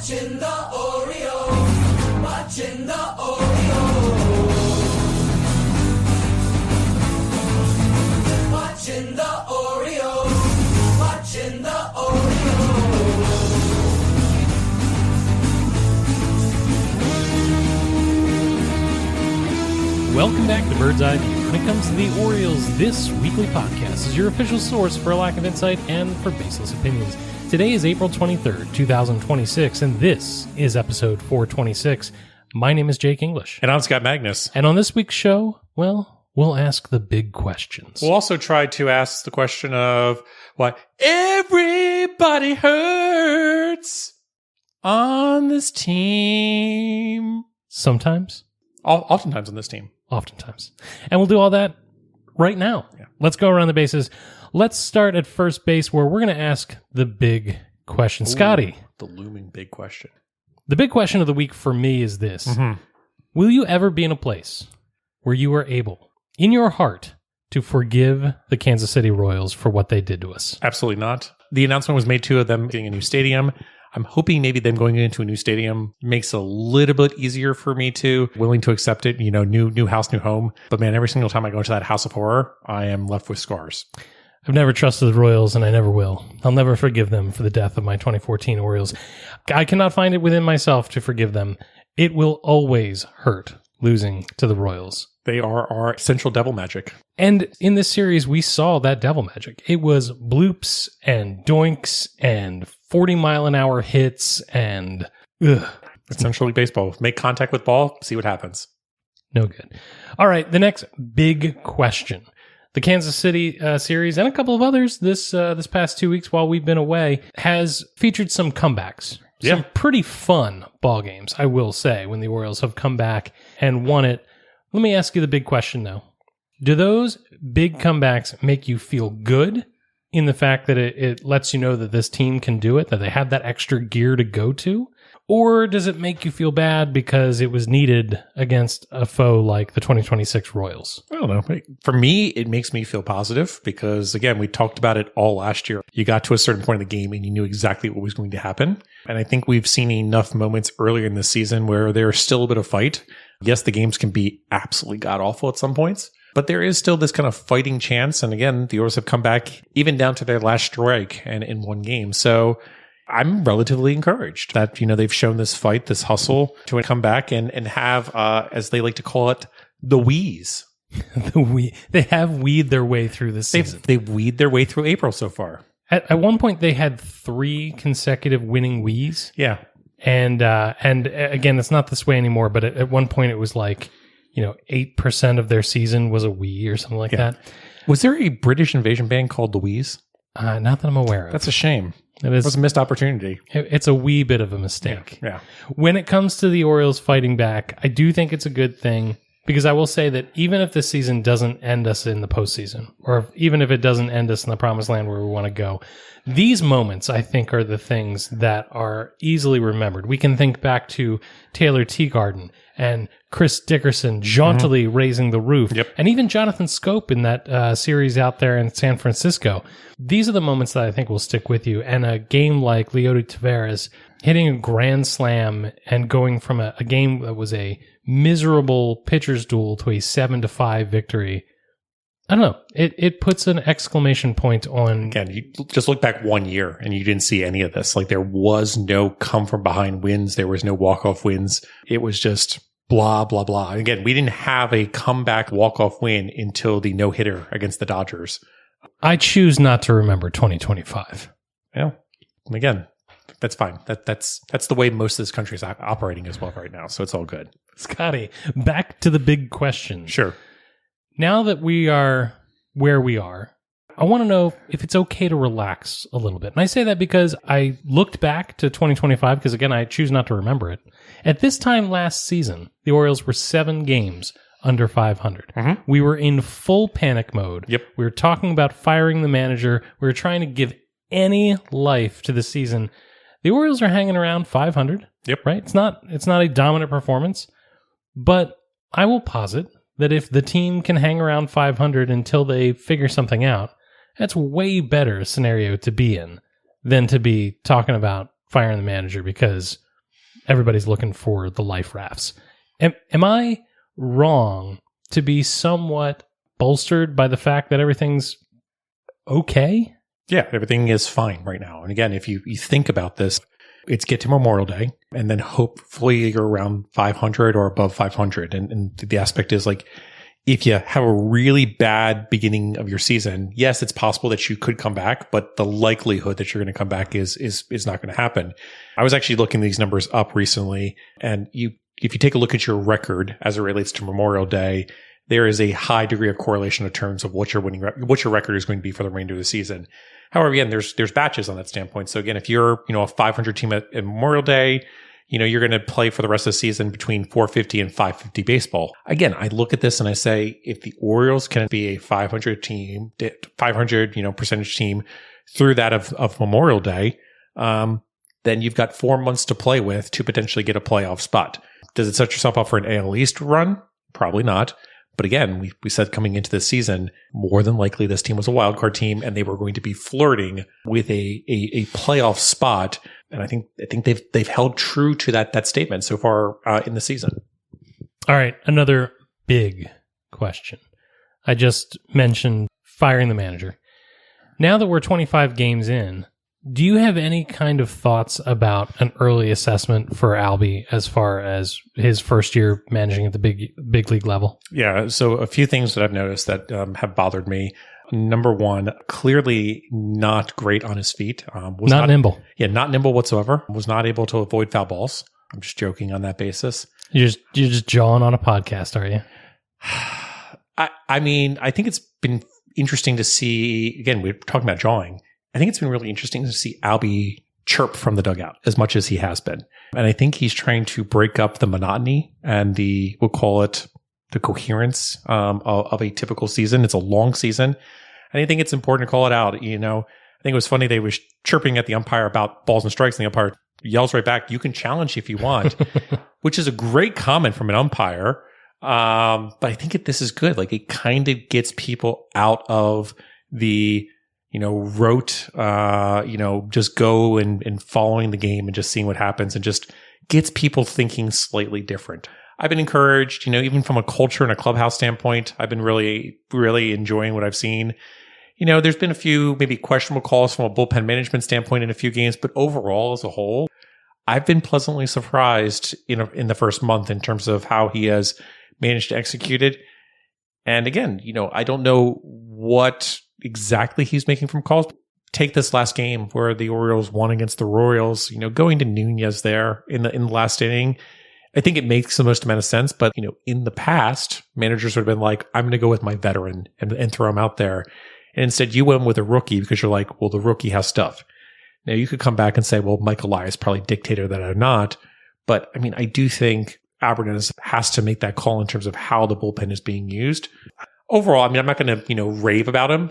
Watching the Orioles, watching the Orioles, watching the Orioles, watching the Orioles. Welcome back to Bird's Eye View. When it comes to the Orioles, this weekly podcast is your official source for a lack of insight and for baseless opinions. Today is April 23rd, 2026, and this is episode 426. My name is Jake English. And I'm Scott Magnus. And on this week's show, well, we'll ask the big questions. We'll also try to ask the question of why everybody hurts on this team. Sometimes. Oftentimes on this team. Oftentimes. And we'll do all that right now. Yeah. Let's go around the bases. Let's start at first base where we're going to ask the big question. Ooh, Scotty. The looming big question. The big question of the week for me is this. Mm-hmm. Will you ever be in a place where you are able, in your heart, to forgive the Kansas City Royals for what they did to us? Absolutely not. The announcement was made, too, of them getting a new stadium. I'm hoping maybe them going into a new stadium makes it a little bit easier for me to willing to accept it. You know, new house, new home. But man, every single time I go into that house of horror, I am left with scars. I've never trusted the Royals, and I never will. I'll never forgive them for the death of my 2014 Orioles. I cannot find it within myself to forgive them. It will always hurt losing to the Royals. They are our central devil magic. And in this series, we saw that devil magic. It was bloops and doinks and 40-mile-an-hour hits and ugh. Essentially baseball. Make contact with ball, see what happens. No good. All right, the next big question. The Kansas City series and a couple of others this past 2 weeks while we've been away has featured some comebacks. Yeah. Some pretty fun ball games, I will say, when the Orioles have come back and won it. Let me ask you the big question, though. Do those big comebacks make you feel good in the fact that it lets you know that this team can do it, that they have that extra gear to go to? Or does it make you feel bad because it was needed against a foe like the 2026 Royals? I don't know. For me, it makes me feel positive because, again, we talked about it all last year. You got to a certain point in the game and you knew exactly what was going to happen. And I think we've seen enough moments earlier in this season where there's still a bit of fight. Yes, the games can be absolutely god-awful at some points, but there is still this kind of fighting chance. And again, the Orioles have come back even down to their last strike and in one game. So I'm relatively encouraged that, you know, they've shown this fight, this hustle to come back and have, as they like to call it, the wheeze. They have weed their way through this season. They've weed their way through April so far. At one point, they had 3 consecutive winning wheeze. Yeah. And again, it's not this way anymore, but at one point it was like, 8% of their season was a wee or something like that. Was there a British invasion band called the Wheeze? Not that I'm aware of. That's a shame. It is. It was a missed opportunity. It's a wee bit of a mistake. Yeah. When it comes to the Orioles fighting back, I do think it's a good thing because I will say that even if this season doesn't end us in the postseason, or even if it doesn't end us in the promised land where we want to go, these moments, I think, are the things that are easily remembered. We can think back to Taylor Teagarden and Chris Dickerson jauntily raising the roof, and even Jonathan Scope in that series out there in San Francisco. These are the moments that I think will stick with you. And a game like Leody Taveras hitting a grand slam and going from a game that was a miserable pitcher's duel to a 7-5 victory. I don't know. It puts an exclamation point on. Again, you just look back 1 year and you didn't see any of this. Like there was no come from behind wins. There was no walk-off wins. It was just blah, blah, blah. Again, we didn't have a comeback walk-off win until the no-hitter against the Dodgers. I choose not to remember 2025. Yeah. Again, that's fine. That's the way most of this country is operating as well right now. So it's all good. Scotty, back to the big question. Sure. Now that we are where we are, I want to know if it's okay to relax a little bit. And I say that because I looked back to 2025, because again, I choose not to remember it. At this time last season, the Orioles were 7 games under 500. Mm-hmm. We were in full panic mode. Yep. We were talking about firing the manager. We were trying to give any life to the season. The Orioles are hanging around 500. Yep. Right? It's not a dominant performance, but I will posit that if the team can hang around 500 until they figure something out, that's way better scenario to be in than to be talking about firing the manager because everybody's looking for the life rafts. Am I wrong to be somewhat bolstered by the fact that everything's okay? Yeah, everything is fine right now. And again, if you think about this, it's get to Memorial Day, and then hopefully you're around 500 or above 500. And the aspect is like, if you have a really bad beginning of your season, yes, it's possible that you could come back, but the likelihood that you're going to come back is not going to happen. I was actually looking these numbers up recently, and if you take a look at your record as it relates to Memorial Day, there is a high degree of correlation in terms of what your record is going to be for the remainder of the season. However, again, there's batches on that standpoint. So again, if you're, a 500 team at Memorial Day, you're going to play for the rest of the season between 450 and 550 baseball. Again, I look at this and I say, if the Orioles can be a 500 team, 500, percentage team through that of Memorial Day, then you've got 4 months to play with to potentially get a playoff spot. Does it set yourself up for an AL East run? Probably not. But again, we said coming into this season, more than likely this team was a wildcard team and they were going to be flirting with a playoff spot. And I think they've held true to that statement so far in the season. All right, another big question. I just mentioned firing the manager. Now that we're 25 games in, do you have any kind of thoughts about an early assessment for Albie as far as his first year managing at the big league level? Yeah, so a few things that I've noticed that have bothered me. Number one, clearly not great on his feet. Was not nimble. Yeah, not nimble whatsoever. Was not able to avoid foul balls. I'm just joking on that basis. You're just jawing on a podcast, are you? I mean, I think it's been interesting to see. Again, we're talking about jawing. I think it's been really interesting to see Albie chirp from the dugout as much as he has been. And I think he's trying to break up the monotony and we'll call it the coherence of a typical season. It's a long season. And I think it's important to call it out. I think it was funny they was chirping at the umpire about balls and strikes, and the umpire yells right back, "You can challenge if you want," which is a great comment from an umpire. But I think this is good. Like, it kind of gets people out of the rote, just go and following the game and just seeing what happens, and just gets people thinking slightly different. I've been encouraged, even from a culture and a clubhouse standpoint, I've been really, really enjoying what I've seen. There's been a few maybe questionable calls from a bullpen management standpoint in a few games, but overall as a whole, I've been pleasantly surprised in the first month in terms of how he has managed to execute it. And again, I don't know what exactly he's making from calls. Take this last game where the Orioles won against the Royals, going to Nunez there in the last inning. I think it makes the most amount of sense. But, in the past, managers would have been like, I'm going to go with my veteran and throw him out there. And instead you went with a rookie because you're like, well, the rookie has stuff. Now you could come back and say, well, Mike Elias probably dictated that or not. But I mean, I do think Abernathy has to make that call in terms of how the bullpen is being used. Overall, I mean, I'm not going to, rave about him,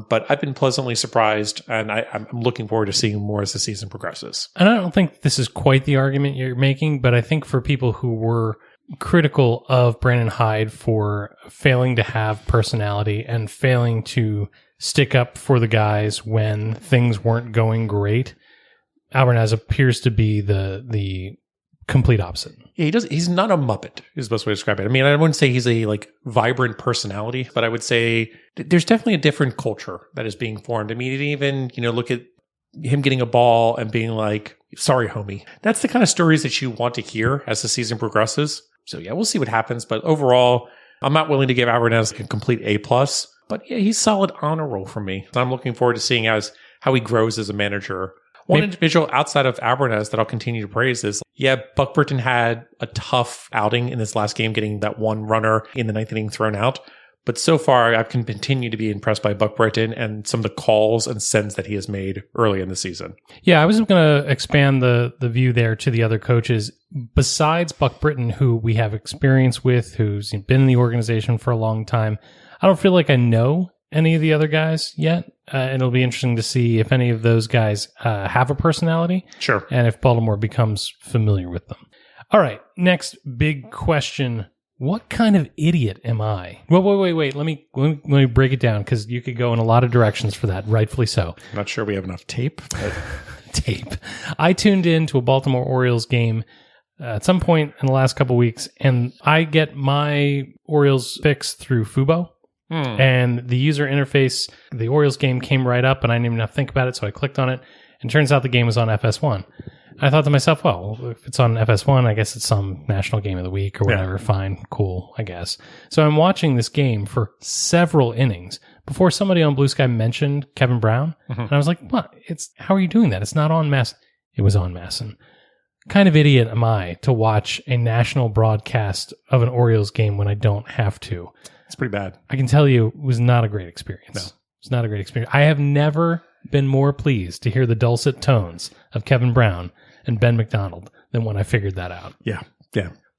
but I've been pleasantly surprised, and I'm looking forward to seeing more as the season progresses. And I don't think this is quite the argument you're making, but I think for people who were critical of Brandon Hyde for failing to have personality and failing to stick up for the guys when things weren't going great, Abernathy appears to be the complete opposite. Yeah, he's not a Muppet, is the best way to describe it. I mean, I wouldn't say he's a vibrant personality, but I would say there's definitely a different culture that is being formed. I mean, even, look at him getting a ball and being like, sorry, homie. That's the kind of stories that you want to hear as the season progresses. So yeah, we'll see what happens. But overall, I'm not willing to give Abernathy a complete A+, but yeah, he's solid honor roll for me. I'm looking forward to seeing how he grows as a manager. One individual outside of Abernathy that I'll continue to praise is, Buck Britton had a tough outing in this last game, getting that one runner in the ninth inning thrown out. But so far, I can continue to be impressed by Buck Britton and some of the calls and sends that he has made early in the season. Yeah, I was going to expand the view there to the other coaches. Besides Buck Britton, who we have experience with, who's been in the organization for a long time, I don't feel like I know any of the other guys yet. And it'll be interesting to see if any of those guys have a personality. Sure. And if Baltimore becomes familiar with them. All right. Next big question. What kind of idiot am I? Well, wait. Let me break it down, because you could go in a lot of directions for that, rightfully so. I'm not sure we have enough tape. But tape. I tuned in to a Baltimore Orioles game at some point in the last couple weeks, and I get my Orioles fix through Fubo. And the user interface, the Orioles game came right up, and I didn't even have to think about it, so I clicked on it, and it turns out the game was on FS1. I thought to myself, well, if it's on FS1, I guess it's some national game of the week or whatever. Yeah. Fine, cool, I guess. So I'm watching this game for several innings before somebody on Blue Sky mentioned Kevin Brown. And I was like, what? How are you doing that? It's not on Masson. It was on Masson. Kind of idiot am I to watch a national broadcast of an Orioles game when I don't have to? It's pretty bad. I can tell you it was not a great experience. No. It's not a great experience. I have never been more pleased to hear the dulcet tones of Kevin Brown and Ben McDonald than when I figured that out. Yeah.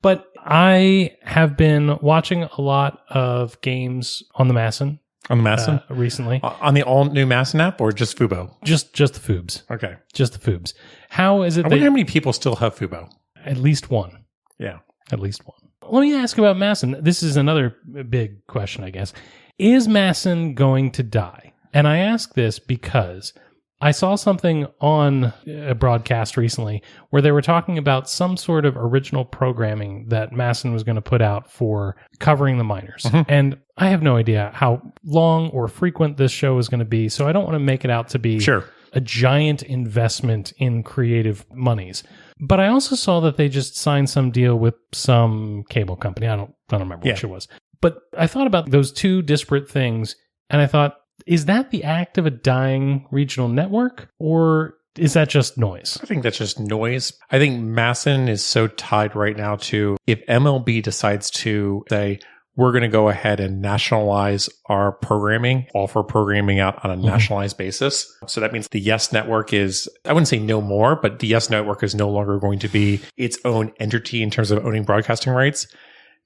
But I have been watching a lot of games on the Masson. On the Masson? Recently. On the all-new Masson app or just Fubo? Just the Foobs. Okay. Just the Foobs. How is it I wonder how many people still have Fubo? At least one. Yeah. At least one. Let me ask about Masson. This is another big question, I guess. Is Masson going to die? And I ask this because I saw something on a broadcast recently where they were talking about some sort of original programming that Masson was going to put out for covering the minors. And I have no idea how long or frequent this show is going to be, so I don't want to make it out to be a giant investment in creative monies. But I also saw that they just signed some deal with some cable company. I don't remember which it was. But I thought about those two disparate things, and I thought, is that the act of a dying regional network, or is that just noise? I think that's just noise. I think Masson is so tied right now to if MLB decides to say, we're going to go ahead and nationalize our programming, offer programming out on a nationalized basis. So that means the Yes Network is, I wouldn't say no more, but the Yes Network is no longer going to be its own entity in terms of owning broadcasting rights.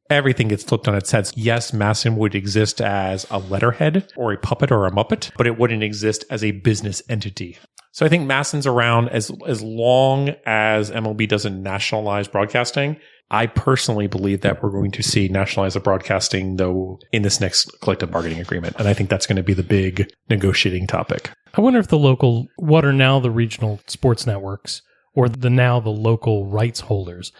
Everything gets flipped on its head. Yes, Masson would exist as a letterhead or a puppet or a muppet, but it wouldn't exist as a business entity. So I think Masson's around as long as MLB doesn't nationalize broadcasting. I personally believe that we're going to see nationalize the broadcasting, though, in this next collective bargaining agreement. And I think that's going to be the big negotiating topic. I wonder if what are now the regional sports networks, or the local rights holders,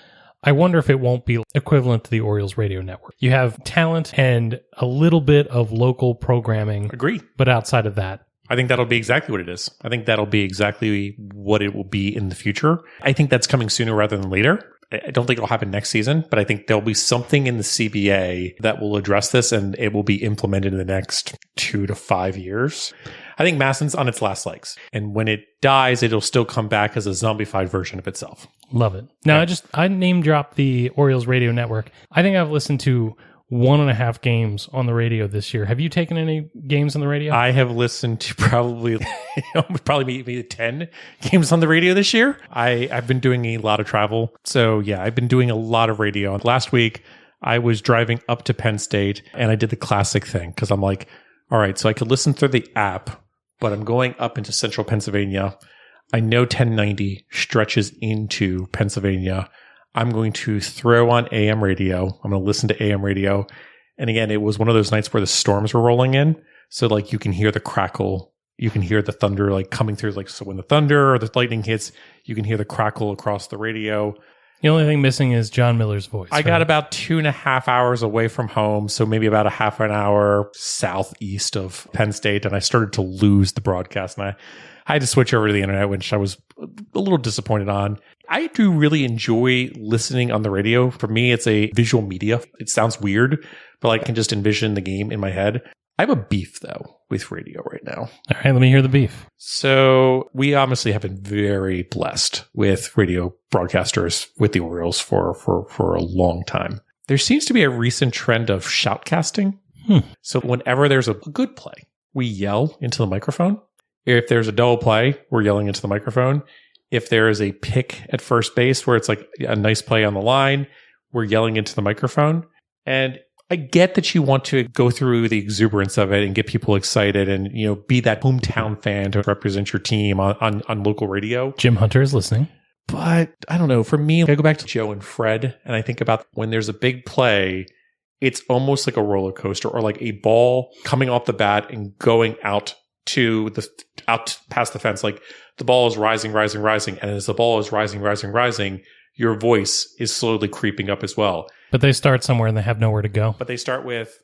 I wonder if it won't be equivalent to the Orioles radio network. You have talent and a little bit of local programming. Agree. But outside of that, I think that'll be exactly what it is. I think that'll be exactly what it will be in the future. I think that's coming sooner rather than later. I don't think it'll happen next season, but I think there'll be something in the CBA that will address this, and it will be implemented in the next 2 to 5 years. I think Masson's on its last legs. And when it dies, it'll still come back as a zombified version of itself. Love it. Now, I name dropped the Orioles radio network. I think I've listened to 1.5 games on the radio this year. Have you taken any games on the radio? I have listened to probably maybe 10 games on the radio this year. I've been doing a lot of travel. So yeah, I've been doing a lot of radio. Last week, I was driving up to Penn State and I did the classic thing because I'm like, all right, so I could listen through the app, but I'm going up into central Pennsylvania. I know 1090 stretches into Pennsylvania. I'm going to throw on AM radio. I'm going to listen to AM radio. And again, it was one of those nights where the storms were rolling in. So like you can hear the crackle. You can hear the thunder like coming through. Like, so when the thunder or the lightning hits, you can hear the crackle across the radio. The only thing missing is John Miller's voice. I got about 2.5 hours away from home. So maybe about a half an hour southeast of Penn State. And I started to lose the broadcast. And I had to switch over to the internet, which I was a little disappointed on. I do really enjoy listening on the radio. For me, it's a visual media. It sounds weird, but I can just envision the game in my head. I have a beef, though, with radio right now. All right, let me hear the beef. So we obviously have been very blessed with radio broadcasters with the Orioles for a long time. There seems to be a recent trend of shoutcasting. So whenever there's a good play, we yell into the microphone. If there's a double play, we're yelling into the microphone. If there is a pick at first base where it's like a nice play on the line, we're yelling into the microphone. And I get that you want to go through the exuberance of it and get people excited and, you know, be that hometown fan to represent your team on local radio. Jim Hunter is listening. But I don't know. For me, I go back to Joe and Fred, and I think about when there's a big play, it's almost like a roller coaster or like a ball coming off the bat and going out past the fence. Like the ball is rising. And as the ball is rising, your voice is slowly creeping up as well. But they start somewhere and they have nowhere to go. But they start with,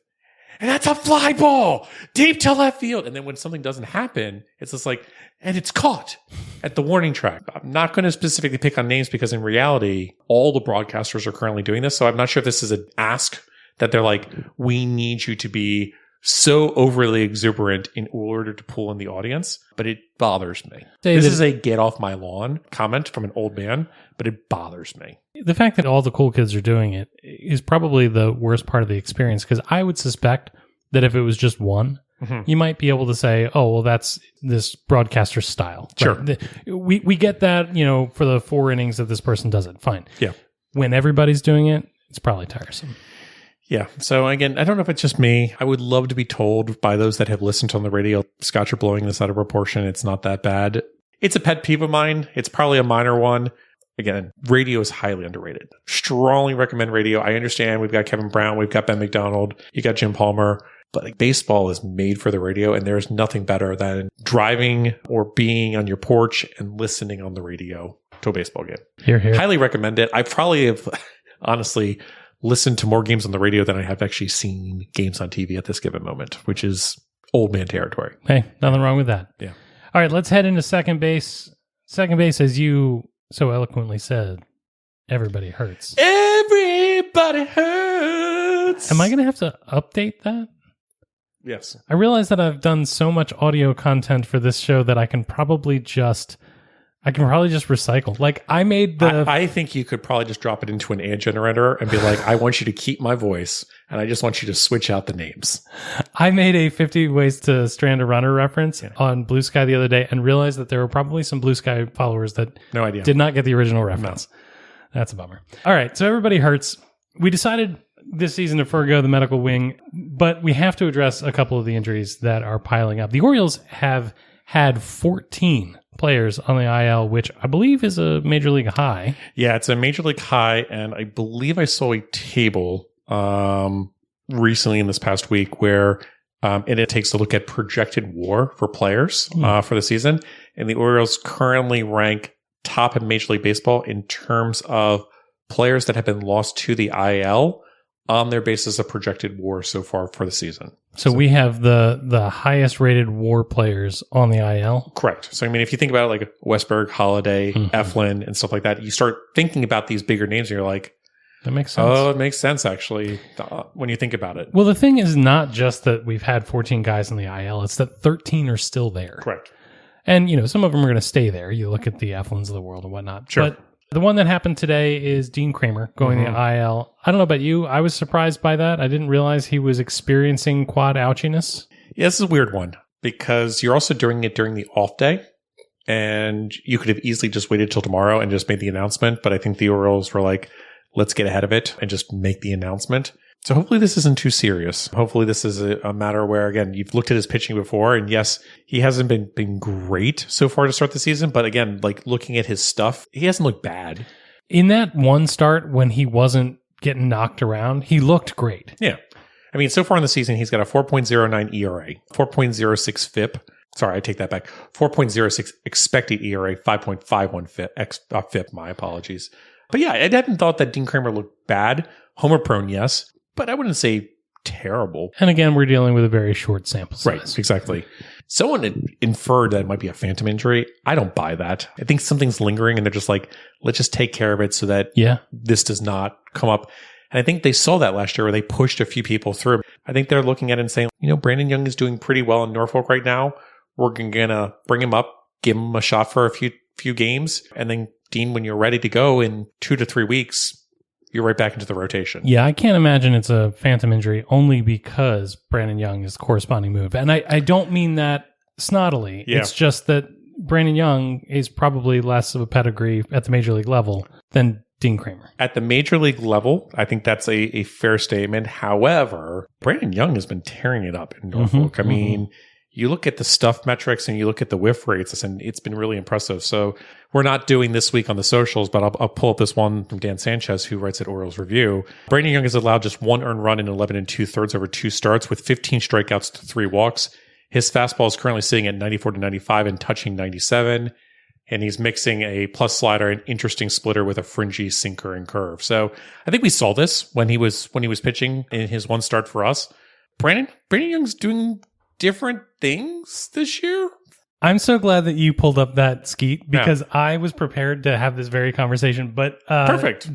and that's a fly ball deep to left field. And then when something doesn't happen, it's just like, and it's caught at the warning track. I'm not going to specifically pick on names because in reality, all the broadcasters are currently doing this. So I'm not sure if this is an ask that they're like, we need you to be so overly exuberant in order to pull in the audience, but it bothers me. This is a get off my lawn comment from an old man, but it bothers me. The fact that all the cool kids are doing it is probably the worst part of the experience, because I would suspect that if it was just one, you might be able to say, oh, well, that's this broadcaster style. Sure. Right? We get that, for the 4 innings that this person does it. Fine. Yeah. When everybody's doing it, it's probably tiresome. Yeah. So again, I don't know if it's just me. I would love to be told by those that have listened on the radio, Scott, you're blowing this out of proportion. It's not that bad. It's a pet peeve of mine. It's probably a minor one. Again, radio is highly underrated. Strongly recommend radio. I understand we've got Kevin Brown, we've got Ben McDonald, you got Jim Palmer, but like, baseball is made for the radio, and there's nothing better than driving or being on your porch and listening on the radio to a baseball game. Hear, hear. Highly recommend it. I probably have honestly listened to more games on the radio than I have actually seen games on TV at this given moment, which is old man territory. Hey, nothing wrong with that. Yeah. All right, let's head into second base. Second base, as you so eloquently said, everybody hurts. Everybody hurts. Am I going to have to update that? Yes. I realize that I've done so much audio content for this show that I can probably just recycle. Like I made the... I think you could probably just drop it into an ad generator and be like, I want you to keep my voice and I just want you to switch out the names. I made a 50 ways to strand a runner reference on Blue Sky the other day and realized that there were probably some Blue Sky followers that No idea. did not get the original reference. No. That's a bummer. All right, so everybody hurts. We decided this season to forego the medical wing, but we have to address a couple of the injuries that are piling up. The Orioles have had 14 players on the IL, which I believe is a major league high. Yeah, it's a major league high, and I believe I saw a table recently in this past week where it takes a look at projected WAR for players for the season, and the Orioles currently rank top in Major League Baseball in terms of players that have been lost to the IL on their basis of projected WAR so far for the season. So we have the highest rated WAR players on the IL. Correct. So, I mean, if you think about it, like Westberg, Holiday, Eflin, and stuff like that, you start thinking about these bigger names and you're like, that makes sense. Oh, it makes sense, actually, when you think about it. Well, the thing is not just that we've had 14 guys in the IL, it's that 13 are still there. Correct. And, some of them are going to stay there. You look at the Eflins of the world and whatnot. Sure. But the one that happened today is Dean Kramer going to IL. I don't know about you. I was surprised by that. I didn't realize he was experiencing quad ouchiness. Yeah, this is a weird one because you're also doing it during the off day, and you could have easily just waited till tomorrow and just made the announcement. But I think the Orioles were like, let's get ahead of it and just make the announcement. So hopefully this isn't too serious. Hopefully this is a matter where, again, you've looked at his pitching before, and yes, he hasn't been great so far to start the season. But again, like looking at his stuff, he hasn't looked bad. In that one start when he wasn't getting knocked around, he looked great. Yeah. I mean, so far in the season, he's got a 4.09 ERA, 4.06 FIP. Sorry, I take that back. 4.06 expected ERA, 5.51 FIP. My apologies. But yeah, I hadn't thought that Dean Kramer looked bad. Homer prone, yes. But I wouldn't say terrible. And again, we're dealing with a very short sample size. Right, exactly. Someone had inferred that it might be a phantom injury. I don't buy that. I think something's lingering and they're just like, let's just take care of it so that this does not come up. And I think they saw that last year where they pushed a few people through. I think they're looking at it and saying, Brandon Young is doing pretty well in Norfolk right now. We're going to bring him up, give him a shot for a few games. And then, Dean, when you're ready to go in 2 to 3 weeks, you're right back into the rotation. Yeah, I can't imagine it's a phantom injury only because Brandon Young is the corresponding move. And I don't mean that snottily. Yeah. It's just that Brandon Young is probably less of a pedigree at the major league level than Dean Kramer. At the major league level, I think that's a fair statement. However, Brandon Young has been tearing it up in Norfolk. I mean, you look at the stuff metrics and you look at the whiff rates, and it's been really impressive. So we're not doing this week on the socials, but I'll pull up this one from Dan Sanchez, who writes at Orioles Review. Brandon Young has allowed just 1 earned run in 11 2/3 over 2 starts with 15 strikeouts to 3 walks. His fastball is currently sitting at 94 to 95 and touching 97. and he's mixing a plus slider, an interesting splitter with a fringy sinker and curve. So I think we saw this when he was pitching in his one start for us. Brandon Young's doing different things this year. I'm so glad that you pulled up that Skeet because I was prepared to have this very conversation. But Perfect.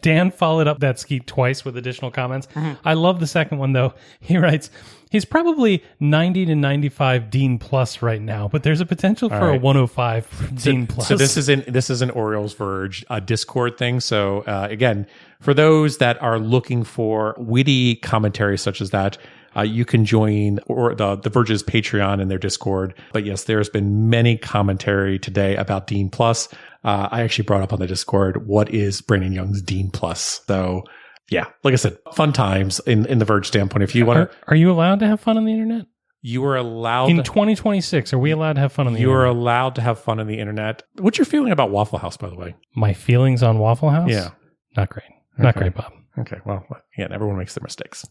Dan followed up that Skeet twice with additional comments. I love the second one, though. He writes, he's probably 90 to 95 Dean plus right now, but there's a potential for a 105 Dean plus. So this is an Orioles Verge Discord thing. So again, for those that are looking for witty commentary such as that, you can join the Verge's Patreon in their Discord. But yes, there's been many commentary today about Dean Plus. I actually brought up on the Discord, what is Brandon Young's Dean Plus? So yeah, like I said, fun times in the Verge standpoint. If you want to, are you allowed to have fun on the internet? You are allowed in 2026. Are we allowed to have fun on the internet? You are allowed to have fun on the internet. What's your feeling about Waffle House, by the way? My feelings on Waffle House? Yeah. Not great. Not great, Bob. Okay. Well, again, everyone makes their mistakes.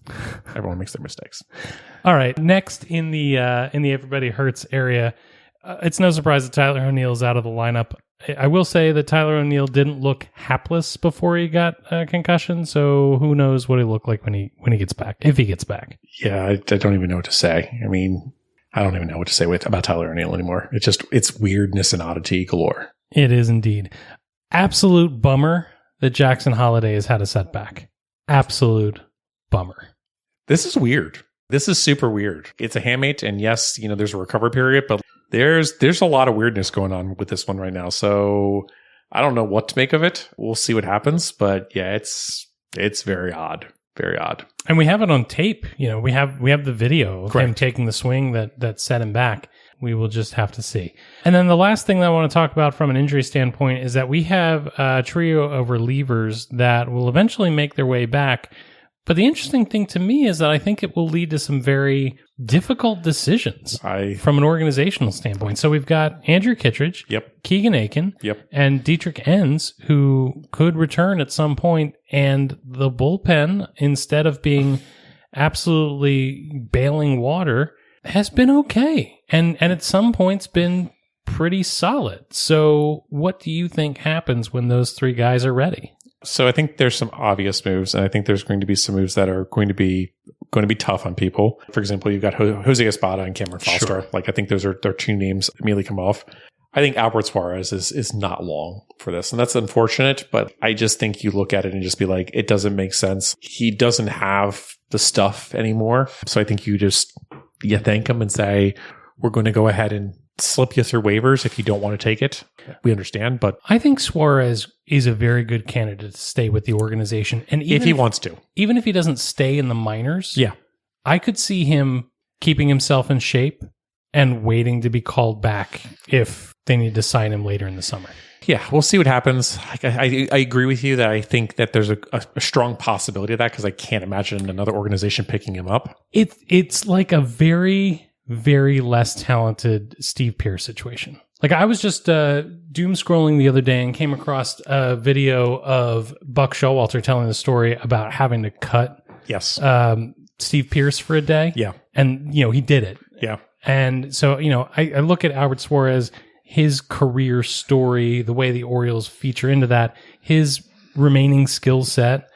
All right. Next in the Everybody Hurts area, it's no surprise that Tyler O'Neill's out of the lineup. I will say that Tyler O'Neill didn't look hapless before he got a concussion, so who knows what he looked like when he gets back, if he gets back. Yeah, I don't even know what to say. I mean, I don't even know what to say about Tyler O'Neill anymore. It's weirdness and oddity galore. It is indeed. Absolute bummer that Jackson Holiday has had a setback. Absolute bummer. This is weird. This is super weird. It's a hamate, and yes, there's a recovery period, but there's a lot of weirdness going on with this one right now. So I don't know what to make of it. We'll see what happens, but yeah, it's very odd. Very odd. And we have it on tape. We have the video of Correct. him taking the swing that set him back. We will just have to see. And then the last thing that I want to talk about from an injury standpoint is that we have a trio of relievers that will eventually make their way back. But the interesting thing to me is that I think it will lead to some very difficult decisions from an organizational standpoint. So we've got Andrew Kittredge, Keegan Aiken, and Dietrich Enns, who could return at some point, and the bullpen, instead of being absolutely bailing water, has been okay. And at some points been pretty solid. So what do you think happens when those three guys are ready? So I think there's some obvious moves, and I think there's going to be some moves that are going to be tough on people. For example, you've got Jose Espada and Cameron Foster. Sure. Like, I think those are their two names immediately come off. I think Albert Suarez is not long for this, and that's unfortunate, but I just think you look at it and just be like, it doesn't make sense. He doesn't have the stuff anymore. So I think you thank him and say, we're going to go ahead and slip you through waivers if you don't want to take it. We understand, but I think Suarez is a very good candidate to stay with the organization. And even if he wants to. Even if he doesn't stay in the minors, yeah, I could see him keeping himself in shape and waiting to be called back if they need to sign him later in the summer. Yeah, we'll see what happens. I agree with you that I think that there's a strong possibility of that, because I can't imagine another organization picking him up. It's like a very, very less talented Steve Pearce situation. Like, I was just doom scrolling the other day and came across a video of Buck Showalter telling the story about having to cut Steve Pearce for a day. Yeah. And, he did it. Yeah. And so, I look at Albert Suarez, his career story, the way the Orioles feature into that, his remaining skill set.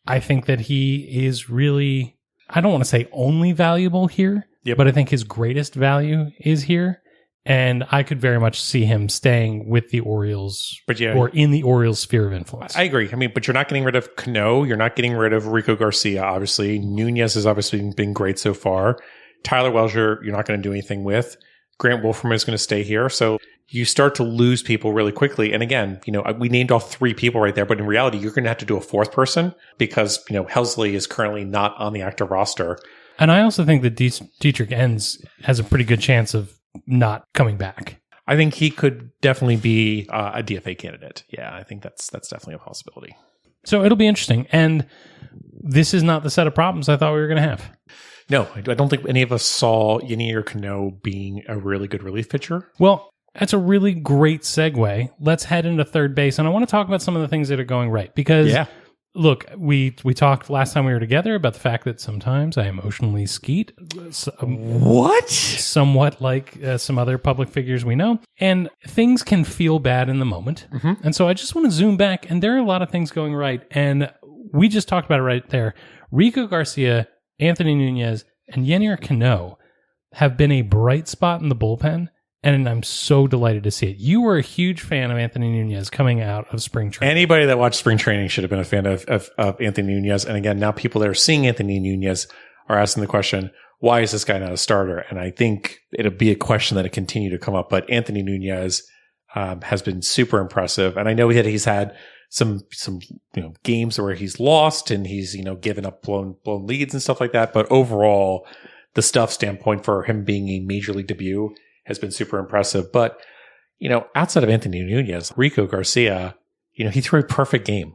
I think that he is really, I don't want to say only valuable here, but I think his greatest value is here. And I could very much see him staying with the Orioles, or in the Orioles sphere of influence. I agree. I mean, but you're not getting rid of Cano. You're not getting rid of Rico Garcia, obviously. Nunez has obviously been great so far. Tyler Welcher, you're not going to do anything with. Grant Wolfram is going to stay here. So you start to lose people really quickly. And again, we named all three people right there, but in reality, you're going to have to do a fourth person because, Helsley is currently not on the active roster. And I also think that Dietrich Enns has a pretty good chance of not coming back. I think he could definitely be a DFA candidate. Yeah, I think that's definitely a possibility. So it'll be interesting. And this is not the set of problems I thought we were going to have. No, I don't think any of us saw Yanier Cano being a really good relief pitcher. Well, that's a really great segue. Let's head into third base. And I want to talk about some of the things that are going right. Because look, we talked last time we were together about the fact that sometimes I emotionally skeet. What? Somewhat like some other public figures we know. And things can feel bad in the moment. Mm-hmm. And so I just want to zoom back, and there are a lot of things going right. And we just talked about it right there. Rico Garcia, Anthony Nunez, and Yennier Cano have been a bright spot in the bullpen. And I'm so delighted to see it. You were a huge fan of Anthony Nunez coming out of spring training. Anybody that watched spring training should have been a fan of Anthony Nunez. And again, now people that are seeing Anthony Nunez are asking the question, why is this guy not a starter? And I think it'll be a question that'll continue to come up. But Anthony Nunez has been super impressive. And I know he's had some games where he's lost and he's given up blown leads and stuff like that. But overall, the stuff standpoint for him being a major league debut has been super impressive. But, outside of Anthony Nunez, Rico Garcia, he threw a perfect game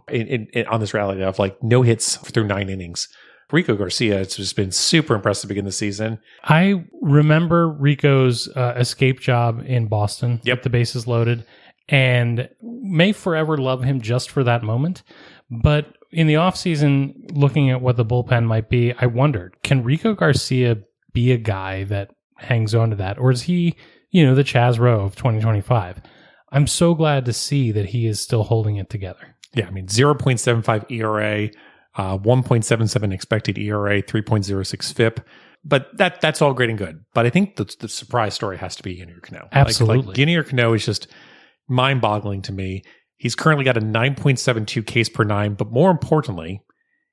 on this rally of no hits through 9 innings. Rico Garcia, it's just been super impressive to begin the season. I remember Rico's escape job in Boston with the bases loaded, and may forever love him just for that moment. But in the offseason, looking at what the bullpen might be, I wondered, can Rico Garcia be a guy that hangs on to that, or is he the Chaz Rowe of 2025? I'm so glad to see that he is still holding it together. Yeah, 0.75 ERA, 1.77 expected ERA, 3.06 FIP, but that's all great and good. But I think the surprise story has to be Yennier Cano. Absolutely. Yennier Cano is just mind-boggling to me. He's currently got a 9.72 Ks per 9, but more importantly,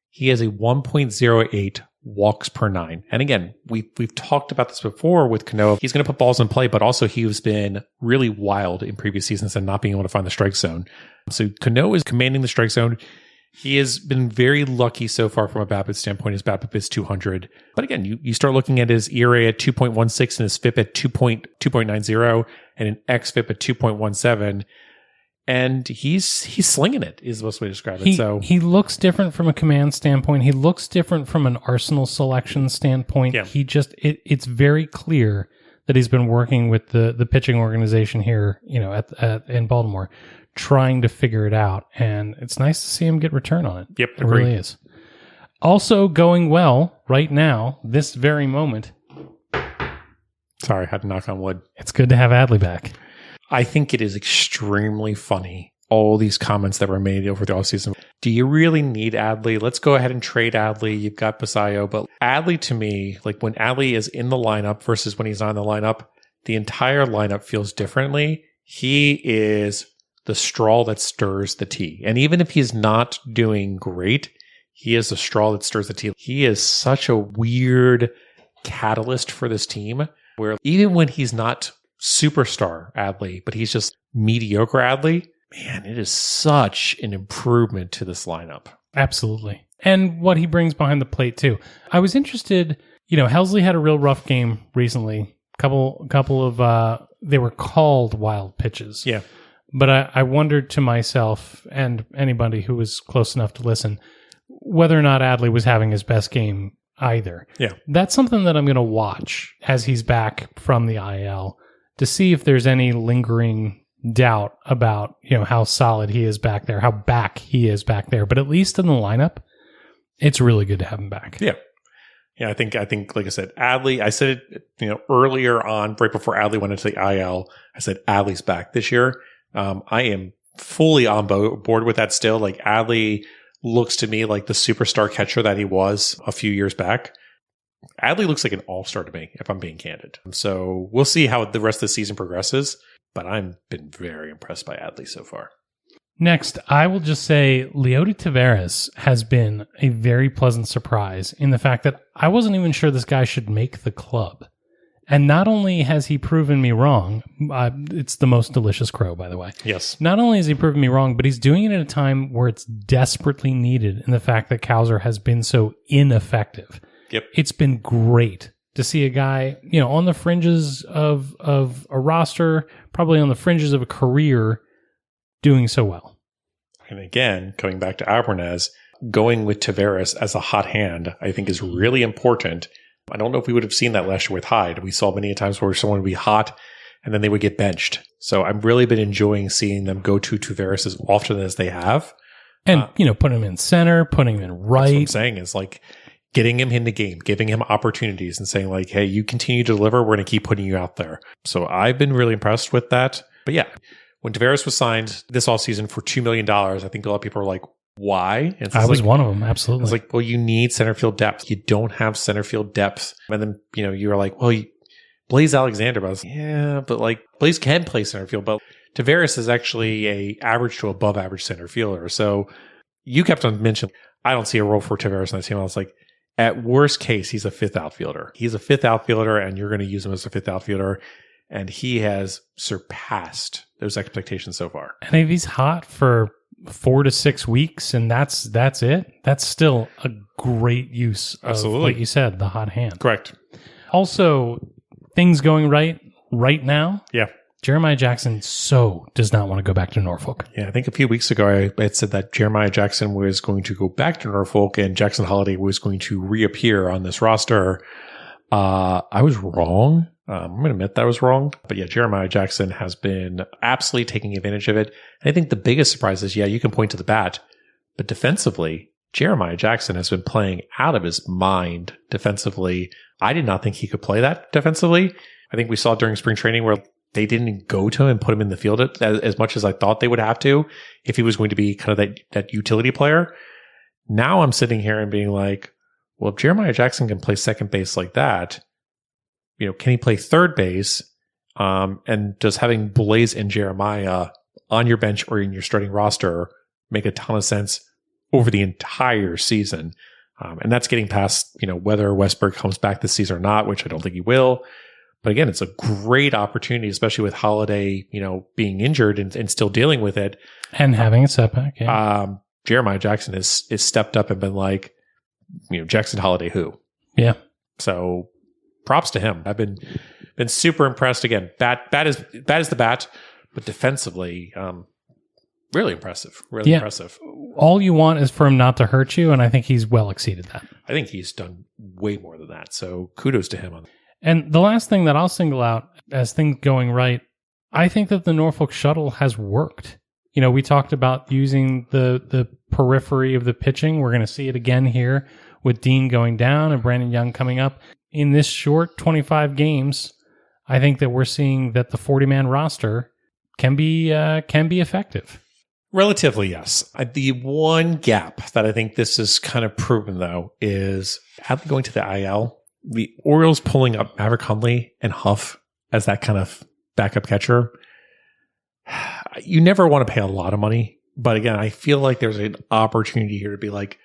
he has a 1.08 walks per 9. And again, we've talked about this before with Cano. He's going to put balls in play, but also he's been really wild in previous seasons and not being able to find the strike zone. So Cano is commanding the strike zone. He has been very lucky so far from a BABIP standpoint. His BABIP is 200. But again, you start looking at his ERA at 2.16 and his FIP at 2.90 and an xFIP at 2.17. And he's slinging it, is the best way to describe it. He looks different from a command standpoint. He looks different from an arsenal selection standpoint. Yeah. He just it's very clear that he's been working with the pitching organization here, in Baltimore, trying to figure it out. And it's nice to see him get return on it. Yep, it really is. Also going well right now, this very moment. Sorry, I had to knock on wood. It's good to have Adley back. I think it is extremely funny, all these comments that were made over the offseason. Do you really need Adley? Let's go ahead and trade Adley. You've got Basayo. But Adley, to me, when Adley is in the lineup versus when he's not in the lineup, the entire lineup feels differently. He is the straw that stirs the tea. And even if he's not doing great, he is the straw that stirs the tea. He is such a weird catalyst for this team where even when he's not superstar Adley, but he's just mediocre Adley, man, it is such an improvement to this lineup. Absolutely. And what he brings behind the plate too. I was interested, Helsley had a real rough game recently. Couple of they were called wild pitches. Yeah. But I wondered to myself and anybody who was close enough to listen whether or not Adley was having his best game either. Yeah. That's something that I'm going to watch as he's back from the IL to see if there's any lingering doubt about, how solid he is back there, how back he is back there. But at least in the lineup, it's really good to have him back. Yeah. Yeah, I think, like I said, Adley, I said it, earlier on, right before Adley went into the IL, I said, Adley's back this year. I am fully on board with that still. Adley looks to me like the superstar catcher that he was a few years back. Adley looks like an all-star to me, if I'm being candid. So we'll see how the rest of the season progresses, but I've been very impressed by Adley so far. Next, I will just say Leody Taveras has been a very pleasant surprise in the fact that I wasn't even sure this guy should make the club. And not only has he proven me wrong, it's the most delicious crow, by the way. Yes. Not only has he proven me wrong, but he's doing it at a time where it's desperately needed in the fact that Cowser has been so ineffective. Yep. It's been great to see a guy, on the fringes of a roster, probably on the fringes of a career, doing so well. And again, coming back to Alvarez, going with Taveras as a hot hand, I think is really important. I don't know if we would have seen that last year with Hyde. We saw many times where someone would be hot and then they would get benched. So I've really been enjoying seeing them go to Taveras as often as they have. And, putting him in center, putting him in That's what I'm right. saying is like getting him in the game, giving him opportunities and saying like, hey, you continue to deliver. We're going to keep putting you out there. So I've been really impressed with that. But yeah, when Tavares was signed this offseason for $2 million, I think a lot of people are like, why? And I was one of them. Absolutely. It's like, well, you need center field depth. You don't have center field depth. And then, you're like, well, Blaze Alexander. But I was like, yeah, but like Blaze can play center field, but Tavares is actually a average to above average center fielder. So you kept on mentioning, I don't see a role for Tavares on the team. I was like, at worst case, he's a fifth outfielder. He's a fifth outfielder, and you're going to use him as a fifth outfielder. And he has surpassed those expectations so far. And if he's hot for 4 to 6 weeks, and that's it, that's still a great use of, Absolutely, like you said, the hot hand. Correct. Also, things going right now. Yeah. Jeremiah Jackson does not want to go back to Norfolk. Yeah, I think a few weeks ago I had said that Jeremiah Jackson was going to go back to Norfolk and Jackson Holiday was going to reappear on this roster. I was wrong. I'm going to admit that I was wrong. But yeah, Jeremiah Jackson has been absolutely taking advantage of it. And I think the biggest surprise is, you can point to the bat, but defensively, Jeremiah Jackson has been playing out of his mind defensively. I did not think he could play that defensively. I think we saw during spring training where they didn't go to him and put him in the field as much as I thought they would have to if he was going to be kind of that utility player. Now I'm sitting here and being like, well, if Jeremiah Jackson can play second base like that, can he play third base? And does having Blaze and Jeremiah on your bench or in your starting roster make a ton of sense over the entire season? And that's getting past, whether Westberg comes back this season or not, which I don't think he will. But again, it's a great opportunity, especially with Holiday, being injured and still dealing with it. And having a setback. Yeah. Jeremiah Jackson is stepped up and been like, Jackson Holiday who? Yeah. So props to him. I've been super impressed. Again, bat is the bat, but defensively, really impressive. Really impressive. All you want is for him not to hurt you, and I think he's well exceeded that. I think he's done way more than that. So kudos to him on that. And the last thing that I'll single out as things going right, I think that the Norfolk shuttle has worked. We talked about using the periphery of the pitching. We're going to see it again here with Dean going down and Brandon Young coming up. In this short 25 games, I think that we're seeing that the 40-man roster can be effective. Relatively, yes. The one gap that I think this is kind of proven, though, is Adley going to the IL. The Orioles pulling up Maverick Hundley and Huff as that kind of backup catcher. You never want to pay a lot of money. But again, I feel like there's an opportunity here to be like,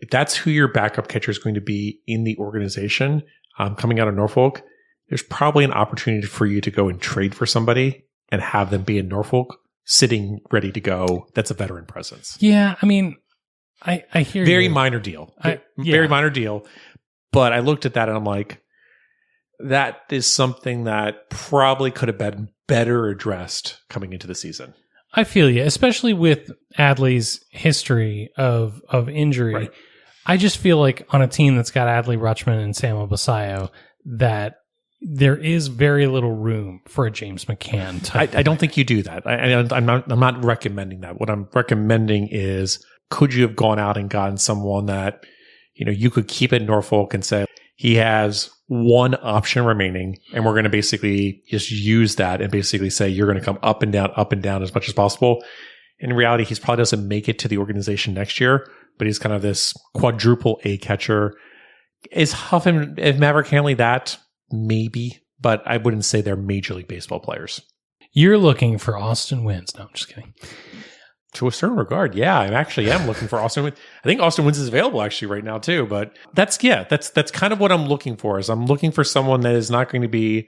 if that's who your backup catcher is going to be in the organization coming out of Norfolk, there's probably an opportunity for you to go and trade for somebody and have them be in Norfolk sitting ready to go. That's a veteran presence. Yeah, I mean, I hear very you. minor deal. Yeah. Very minor deal. But I looked at that and I'm like, that is something that probably could have been better addressed coming into the season. I feel you, especially with Adley's history of injury. Right. I just feel like on a team that's got Adley Rutschman and Sam Basayo, that there is very little room for a James McCann type. I don't think you do that. I'm not recommending that. What I'm recommending is, could you have gone out and gotten someone that you could keep at Norfolk and say he has one option remaining, and we're going to basically just use that and basically say you're going to come up and down as much as possible. In reality, he probably doesn't make it to the organization next year, but he's kind of this quadruple A catcher. Is Huff and Maverick Hanley that? Maybe, but I wouldn't say they're Major League Baseball players. You're looking for Austin Wins. No, I'm just kidding. To a certain regard, yeah, I actually am looking for Austin Wins. I think Austin Wins is available actually right now too, but that's kind of what I'm looking for. Is I'm looking for someone that is not going to be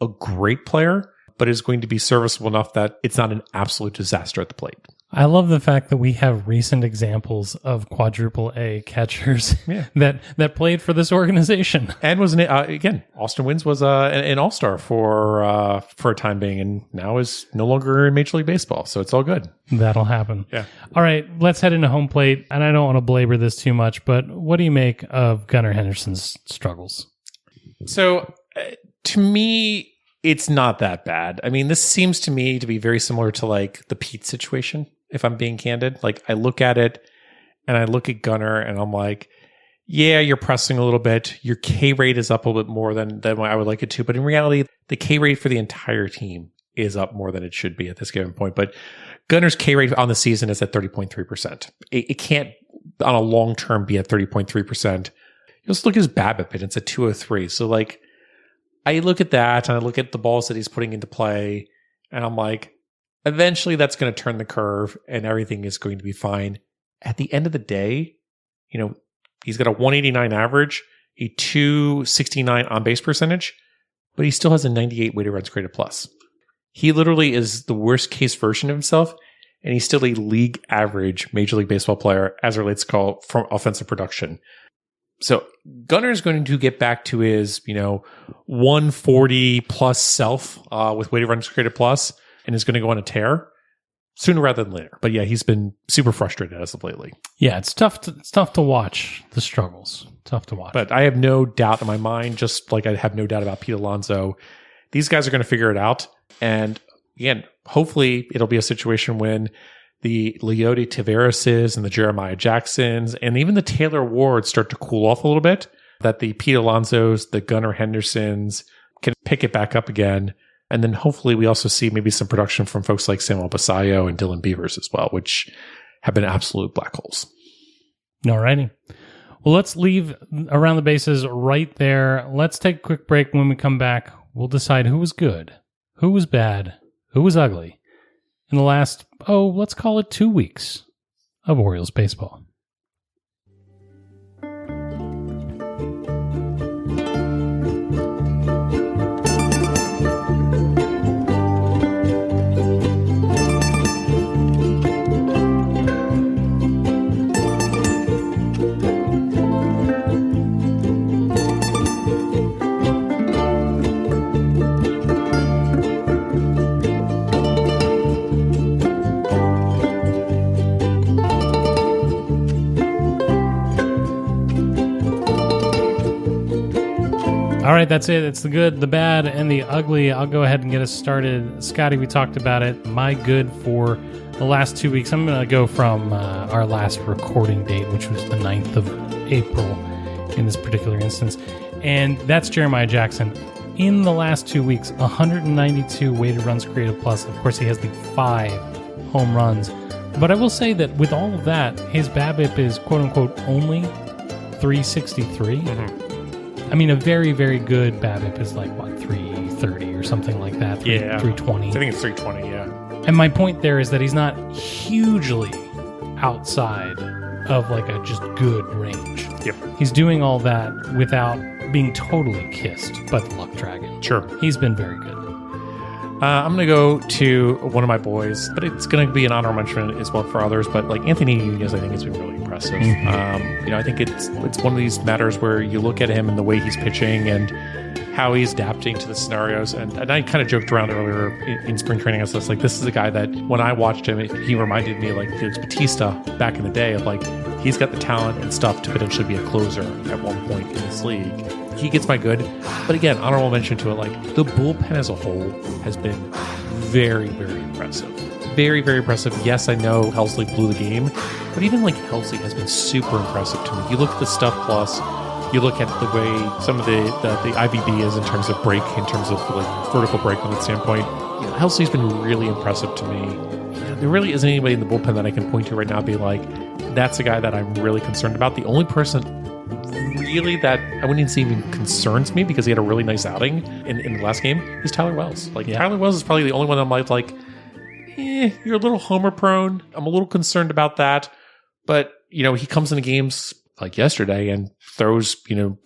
a great player, but is going to be serviceable enough that it's not an absolute disaster at the plate. I love the fact that we have recent examples of quadruple A catchers that played for this organization. And was again, Austin Wins was an all-star for a time being, and now is no longer in Major League Baseball. So it's all good. That'll happen. Yeah. All right, let's head into home plate. And I don't want to belabor this too much, but what do you make of Gunnar Henderson's struggles? So to me, it's not that bad. I mean, this seems to me to be very similar to like the Pete situation. if I'm being candid. Like, I look at it and I look at Gunnar and I'm like, yeah, you're pressing a little bit. Your K rate is up a little bit more than what I would like it to. But in reality, the K rate for the entire team is up more than it should be at this given point. But Gunnar's K rate on the season is at 30.3%. It can't, on a long term, be at 30.3%. You also look at his BABIP and it's at 203. So, like, I look at that and I look at the balls that he's putting into play and I'm like, eventually that's going to turn the curve and everything is going to be fine. At the end of the day, you know, he's got a 189 average, a 269 on base percentage, but he still has a 98 weighted runs created plus. He literally is the worst case version of himself, and he's still a league average Major League Baseball player as it relates to from offensive production. So Gunnar is going to get back to his, 140 plus self with weighted runs created plus, and is going to go on a tear sooner rather than later. But yeah, he's been super frustrated as of lately. Yeah, it's tough to watch the struggles. Tough to watch. But I have no doubt in my mind, just like I have no doubt about Pete Alonso, these guys are going to figure it out. And again, hopefully it'll be a situation when the Leody Tavareses and the Jeremiah Jacksons and even the Taylor Wards start to cool off a little bit, that the Pete Alonsos, the Gunnar Hendersons can pick it back up again. And then hopefully we also see maybe some production from folks like Samuel Basayo and Dylan Beavers as well, which have been absolute black holes. All righty. Well, let's leave around the bases right there. Let's take a quick break. When we come back, we'll decide who was good, who was bad, who was ugly in the last, let's call it 2 weeks of Orioles baseball. All right, that's it. It's the good, the bad, and the ugly. I'll go ahead and get us started. Scotty, we talked about it. My good for the last 2 weeks. I'm going to go from our last recording date, which was the 9th of April in this particular instance. And that's Jeremiah Jackson. In the last 2 weeks, 192 weighted runs created plus. Of course, he has the 5 home runs. But I will say that with all of that, his BABIP is quote-unquote only 363. Mm-hmm. I mean, a very, very good BABIP is like, 330 or something like that? 320. I think it's 320, yeah. And my point there is that he's not hugely outside of like a just good range. Yep. He's doing all that without being totally kissed by the luck dragon. Sure. He's been very good. I'm going to go to one of my boys, but it's going to be an honorable mention as well for others. But like Anthony Nunez, I think has been really impressive. Mm-hmm. I think it's one of these matters where you look at him and the way he's pitching and how he's adapting to the scenarios. And I kind of joked around earlier in spring training. I was like, this is a guy that when I watched him, he reminded me like Felix Bautista back in the day of like, he's got the talent and stuff to potentially be a closer at one point in this league. He gets my good. But again, honorable mention to it, like the bullpen as a whole has been very, very impressive. Very, very impressive. Yes, I know Helsley blew the game, but even like Helsley has been super impressive to me. You look at the stuff plus, you look at the way some of the IVB is in terms of break, in terms of like vertical break from that standpoint. Helsley's been really impressive to me. There really isn't anybody in the bullpen that I can point to right now and be like, that's a guy that I'm really concerned about. The only person really that I wouldn't even say even concerns me because he had a really nice outing in the last game is Tyler Wells. Tyler Wells is probably the only one I'm like, you're a little homer prone. I'm a little concerned about that. But, he comes into games like yesterday and throws,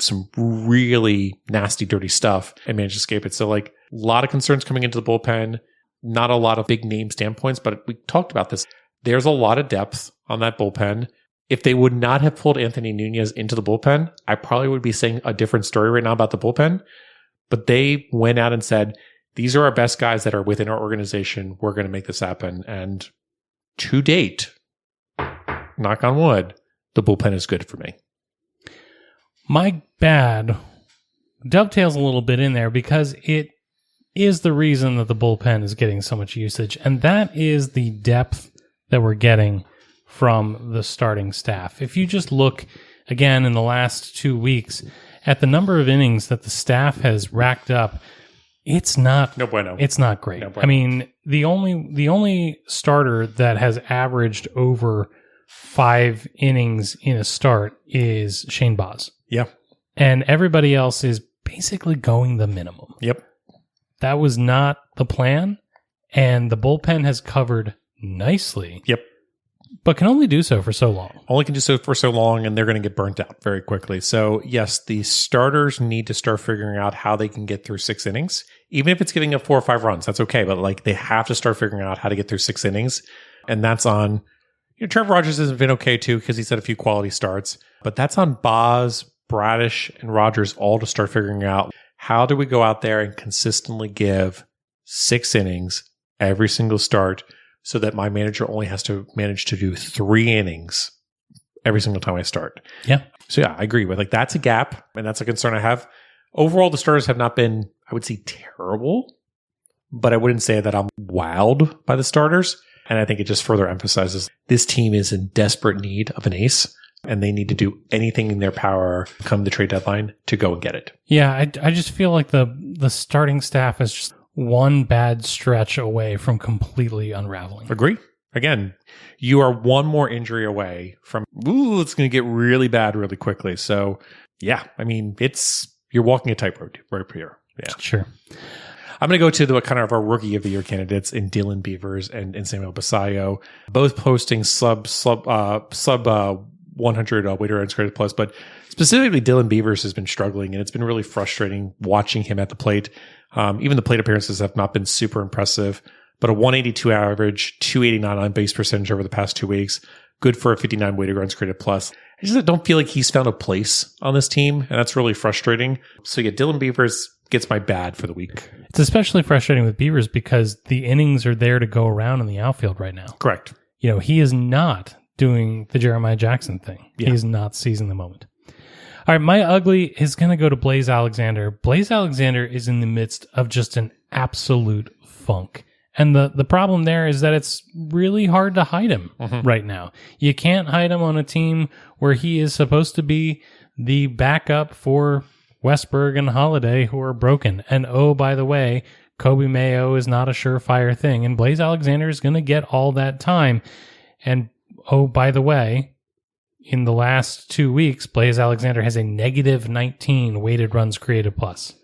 some really nasty, dirty stuff and manages to escape it. So like a lot of concerns coming into the bullpen, not a lot of big name standpoints, but we talked about this. There's a lot of depth on that bullpen. If they would not have pulled Anthony Nunez into the bullpen, I probably would be saying a different story right now about the bullpen. But they went out and said, these are our best guys that are within our organization. We're going to make this happen. And to date, knock on wood, the bullpen is good for me. My bad dovetails a little bit in there because it is the reason that the bullpen is getting so much usage. And that is the depth that we're getting from the starting staff. If you just look again in the last 2 weeks at the number of innings that the staff has racked up, it's not No bueno. It's not great. No bueno. I mean, the only starter that has averaged over 5 innings in a start is Shane Baz. Yeah. And everybody else is basically going the minimum. Yep. That was not the plan, and the bullpen has covered nicely. Yep. But can only do so for so long. Only can do so for so long, and they're going to get burnt out very quickly. So, yes, the starters need to start figuring out how they can get through 6 innings. Even if it's giving up 4 or 5 runs, that's okay. But like, they have to start figuring out how to get through 6 innings. And that's on, Trevor Rogers has been okay too, because he's had a few quality starts. But that's on Boz, Bradish, and Rogers all to start figuring out, how do we go out there and consistently give 6 innings every single start, so that my manager only has to manage to do 3 innings every single time I start. Yeah. So yeah, I agree with, like, that's a gap, and that's a concern I have. Overall, the starters have not been, I would say, terrible, but I wouldn't say that I'm wowed by the starters. And I think it just further emphasizes this team is in desperate need of an ace, and they need to do anything in their power come the trade deadline to go and get it. Yeah, I just feel like the starting staff is just one bad stretch away from completely unraveling. Agree. Again, you are one more injury away from, it's going to get really bad really quickly. So, yeah, I mean, you're walking a tightrope right here. Yeah. Sure. I'm going to go to the kind of our rookie of the year candidates in Dylan Beavers and Samuel Basayo, both posting sub 100 weighted runs created plus, but specifically Dylan Beavers has been struggling, and it's been really frustrating watching him at the plate. Even the plate appearances have not been super impressive, but a 182 average, 289 on base percentage over the past 2 weeks, good for a 59 weighted runs created plus. I just don't feel like he's found a place on this team, and that's really frustrating. So yeah, Dylan Beavers gets my bad for the week. It's especially frustrating with Beavers because the innings are there to go around in the outfield right now. Correct. He is not doing the Jeremiah Jackson thing. Yeah. He is not seizing the moment. All right, my ugly is going to go to Blaze Alexander. Blaze Alexander is in the midst of just an absolute funk. And the problem there is that it's really hard to hide him right now. You can't hide him on a team where he is supposed to be the backup for Westberg and Holiday, who are broken. And oh, by the way, Kobe Mayo is not a surefire thing. And Blaze Alexander is going to get all that time. And oh, by the way, in the last 2 weeks, Blaze Alexander has a negative 19 weighted runs created plus,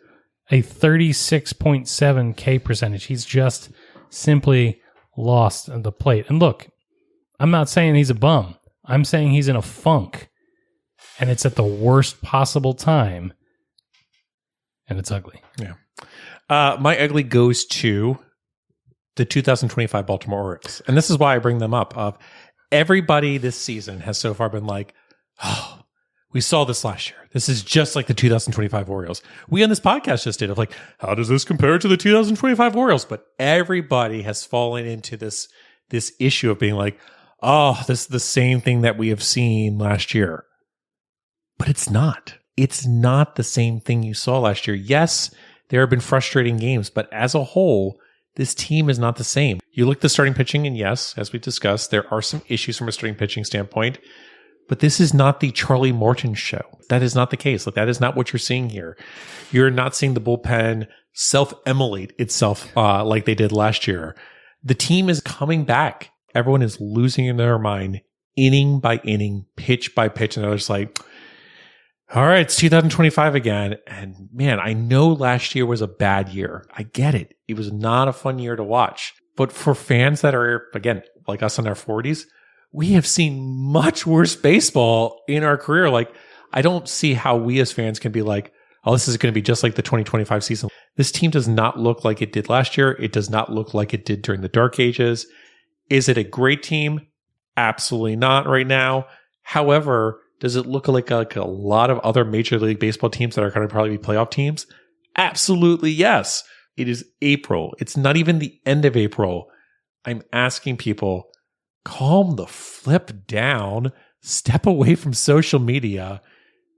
a 36.7 K percentage. He's just simply lost at the plate. And look, I'm not saying he's a bum. I'm saying he's in a funk, and it's at the worst possible time, and it's ugly. Yeah. My ugly goes to the 2025 Baltimore Orioles. And this is why I bring them up. Everybody this season has so far been like, oh, we saw this last year. This is just like the 2025 Orioles. We on this podcast just did of like, how does this compare to the 2025 Orioles? But everybody has fallen into this issue of being like, oh, this is the same thing that we have seen last year. But it's not. It's not the same thing you saw last year. Yes, there have been frustrating games, but as a whole, this team is not the same. You look at the starting pitching, and yes, as we discussed, there are some issues from a starting pitching standpoint, but this is not the Charlie Morton show. That is not the case. Like, that is not what you're seeing here. You're not seeing the bullpen self-immolate itself like they did last year. The team is coming back. Everyone is losing in their mind, inning by inning, pitch by pitch, and they're just like, all right, it's 2025 again. And man, I know last year was a bad year. I get it. It was not a fun year to watch. But for fans that are, again, like us in our 40s, we have seen much worse baseball in our career. Like, I don't see how we as fans can be like, oh, this is going to be just like the 2025 season. This team does not look like it did last year. It does not look like it did during the dark ages. Is it a great team? Absolutely not right now. However, does it look like a lot of other Major League Baseball teams that are going to probably be playoff teams? Absolutely, yes. It is April. It's not even the end of April. I'm asking people, calm the flip down, step away from social media,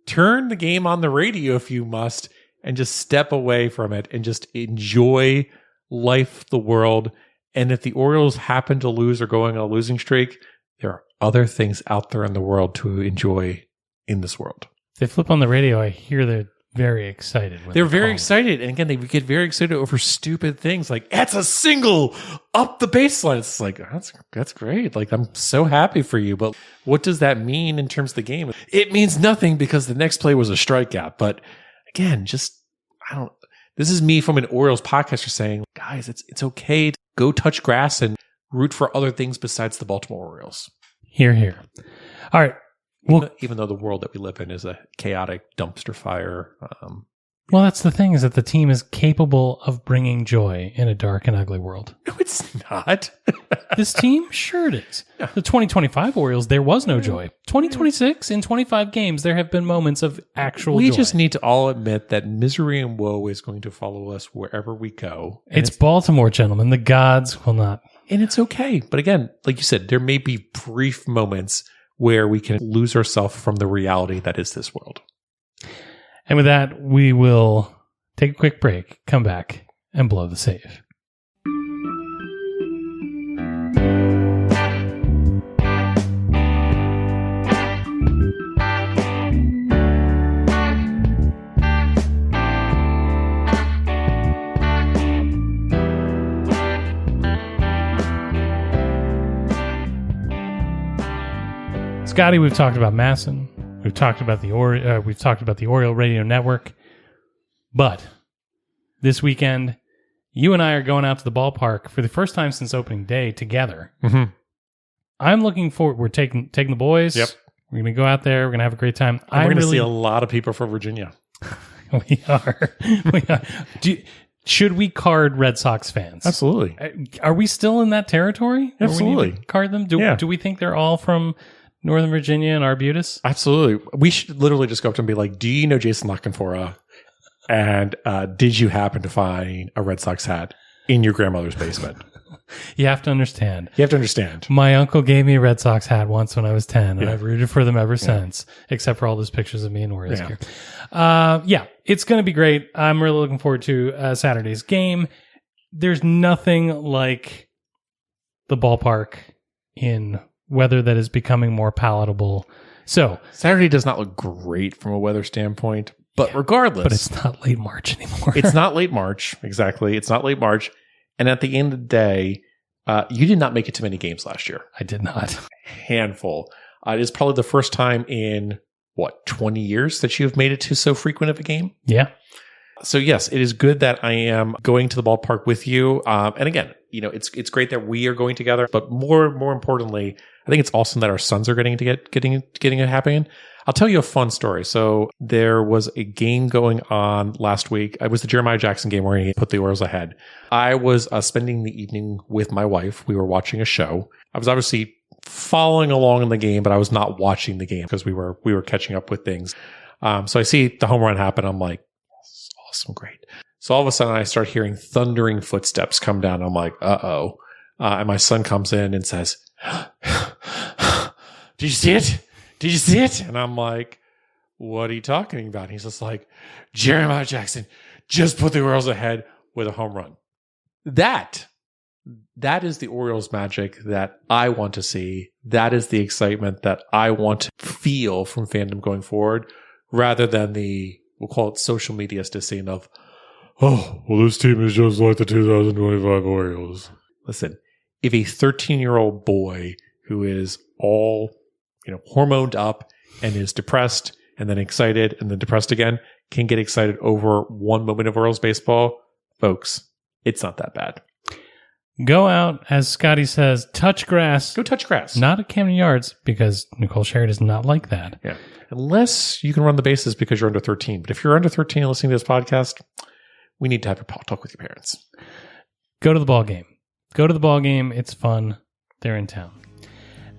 turn the game on the radio if you must, and just step away from it and just enjoy life, the world, And if the Orioles happen to lose or going on a losing streak, there are other things out there in the world to enjoy in this world. If they flip on the radio, I hear they're very excited. They're very excited. And again, they get very excited over stupid things like, it's a single up the baseline. It's like, that's great. Like, I'm so happy for you. But what does that mean in terms of the game? It means nothing because the next play was a strikeout. But again, this is me from an Orioles podcaster saying, guys, it's okay to go touch grass and root for other things besides the Baltimore Orioles. Hear, hear. All right. Even though the world that we live in is a chaotic dumpster fire. Well, that's the thing, is that the team is capable of bringing joy in a dark and ugly world. No, it's not. This team? Sure it is. Yeah. The 2025 Orioles, there was no joy. 2026, in 25 games, there have been moments of actual joy. We just need to all admit that misery and woe is going to follow us wherever we go. It's Baltimore, gentlemen. The gods will not. And it's okay. But again, like you said, there may be brief moments where we can lose ourselves from the reality that is this world. And with that, we will take a quick break, come back, and blow the save. Scotty, we've talked about Masson. We've talked about the Oriole Radio Network. But this weekend, you and I are going out to the ballpark for the first time since opening day together. Mm-hmm. I'm looking forward. We're taking the boys. Yep. We're going to go out there. We're going to have a great time. We're going to see a lot of people from Virginia. We are. We are. Should we card Red Sox fans? Absolutely. Are we still in that territory? Absolutely. Where we need to card them? Do we think they're all from Northern Virginia and Arbutus? Absolutely. We should literally just go up to them and be like, do you know Jason Lockenfora? And did you happen to find a Red Sox hat in your grandmother's basement? You have to understand. My uncle gave me a Red Sox hat once when I was 10, and I've rooted for them ever since, except for all those pictures of me in Orioles gear. It's going to be great. I'm really looking forward to Saturday's game. There's nothing like the ballpark in weather that is becoming more palatable. So Saturday does not look great from a weather standpoint, but regardless. But it's not late March anymore. It's not late March. Exactly. It's not late March. And at the end of the day, you did not make it to many games last year. I did not. Handful. It is probably the first time in, 20 years that you have made it to so frequent of a game? Yeah. So yes, it is good that I am going to the ballpark with you. And again, it's great that we are going together. But more importantly, I think it's awesome that our sons are getting it happening. I'll tell you a fun story. So there was a game going on last week. It was the Jeremiah Jackson game where he put the Orioles ahead. I was spending the evening with my wife. We were watching a show. I was obviously following along in the game, but I was not watching the game because we were catching up with things. So I see the home run happen. I'm like, awesome, great. So all of a sudden I start hearing thundering footsteps come down. I'm like, uh-oh. And my son comes in and says, did you see it? Did you see it? And I'm like, what are you talking about? And he's just like, Jeremiah Jackson just put the Orioles ahead with a home run. That is the Orioles magic that I want to see. That is the excitement that I want to feel from fandom going forward, rather than we'll call it social media scene of, oh, well, this team is just like the 2025 Orioles. Listen, if a 13-year-old boy who is all, hormoned up and is depressed and then excited and then depressed again can get excited over one moment of Orioles baseball, folks, it's not that bad. Go out, as Scotty says, touch grass. Go touch grass. Not at Camden Yards, because Nicole Sherry does not like that. Yeah. Unless you can run the bases because you're under 13. But if you're under 13 and listening to this podcast, we need to have a talk with your parents. Go to the ball game. Go to the ball game. It's fun. They're in town.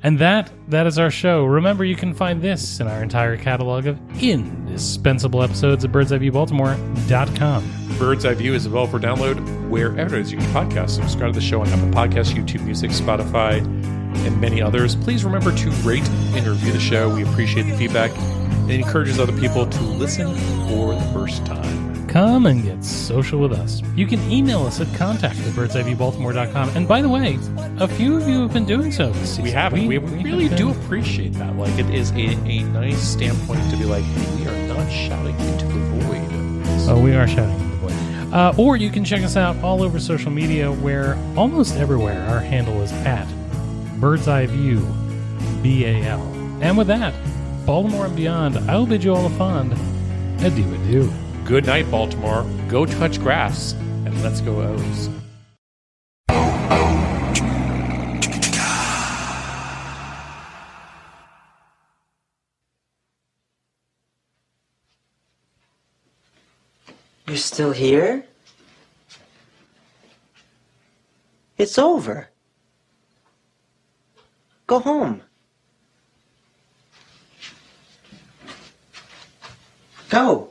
And that is our show. Remember, you can find this and our entire catalog of indispensable episodes at birdseyeviewbaltimore.com. Bird's Eye View is available for download wherever it is you can podcast. Subscribe to the show on Apple Podcasts, YouTube Music, Spotify, and many others. Please remember to rate and review the show. We appreciate the feedback, and it encourages other people to listen for the first time. Come and get social with us. You can email us at contact@birdseyeviewbaltimore.com. And by the way, a few of you have been doing so this season. We haven't. We really do appreciate that. Like, it is a nice standpoint to be like, hey, we are not shouting into the void. Oh, we are shouting into the void. Or you can check us out all over social media, where almost everywhere our handle is at Bird's Eye View BAL. And with that, Baltimore and beyond, I will bid you all a fond adieu. Good night, Baltimore. Go touch grass, and let's go O's. You're still here? It's over. Go home. Go.